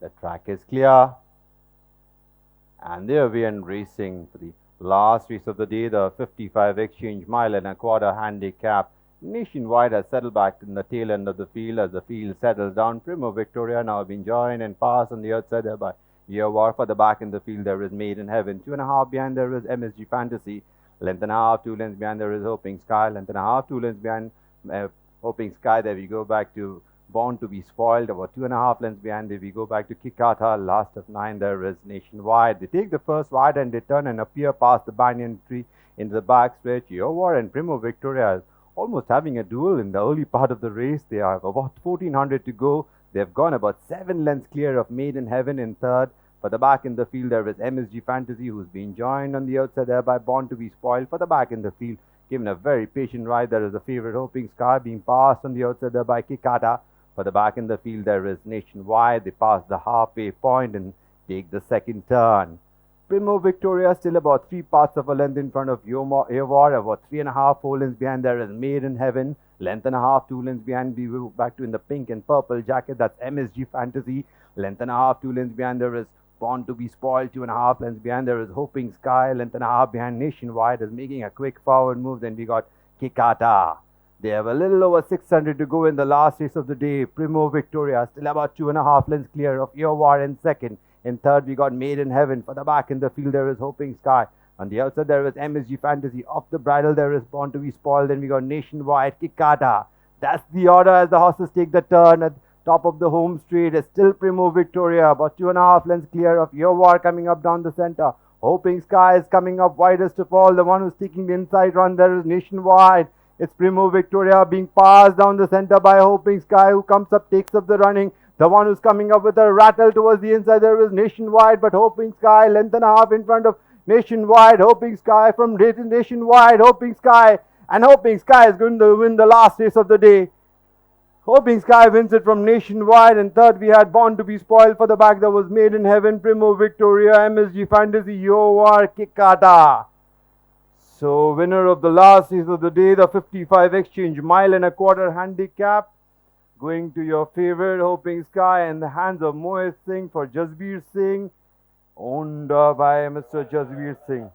The track is clear. And there we are racing for the last race of the day, the 55 exchange mile and a quarter handicap. Nationwide has settled back in the tail end of the field as the field settles down. Primo Victoria now being joined and passed on the outside there by Year War. For the back in the field there is Made in Heaven. 2.5 behind there is MSG Fantasy. Length and a half, 2 lengths behind there is Hoping Sky. Length and a half, 2 lengths behind Hoping Sky. There we go back to Born to be Spoiled, about 2.5 lengths behind. If we go back to Kikata, last of 9, there is Nationwide. They take the first wide and they turn and appear past the banyan tree into the backstretch. Yowar and Primo Victoria is almost having a duel in the early part of the race. They have about 1400 to go. They've gone about 7 lengths clear of Made in Heaven in third. For the back in the field, there is MSG Fantasy, who's been joined on the outside there by Born to be Spoiled. For the back in the field, given a very patient ride, there is a favorite Hoping Sky being passed on the outside there by Kikata. For the back in the field, there is Nationwide. They pass the halfway point and take the second turn. Primo Victoria still about 3 parts of a length in front of Yowar, about 3.5, 4 lengths behind. There is Made in Heaven, length and a half, 2 lengths behind. We go back to in the pink and purple jacket. That's MSG Fantasy, length and a half, 2 lengths behind. There is Born to be Spoiled, 2.5 lengths behind. There is Hoping Sky, length and a half behind. Nationwide is making a quick forward move. Then we got Kikata. They have a little over 600 to go in the last race of the day. Primo Victoria still about 2.5 lengths clear of Yowar in second. In third, we got Made in Heaven. For the back in the field, there is Hoping Sky. On the outside, there is MSG Fantasy. Off the bridle, there is Born to be Spoiled. Then we got Nationwide, Kikata. That's the order as the horses take the turn at top of the home straight. It's still Primo Victoria, about 2.5 lengths clear of Yowar coming up down the center. Hoping Sky is coming up widest of all. The one who's taking the inside run there is Nationwide. It's Primo Victoria being passed down the center by Hoping Sky, who comes up, takes up the running. The one who's coming up with a rattle towards the inside there is Nationwide, but Hoping Sky, length and a half in front of Nationwide. Hoping Sky from Nationwide, Hoping Sky, and Hoping Sky is going to win the last race of the day. Hoping Sky wins it from Nationwide. And third, we had Born to be Spoiled. For the back, that was Made in Heaven, Primo Victoria, MSG Fantasy, Yowar, Kikata. So, winner of the last race of the day, the 55 exchange mile and a quarter handicap, going to your favorite Hoping Sky in the hands of Mohit Singh for Jasbir Singh, owned by Mr. Jasbir Singh.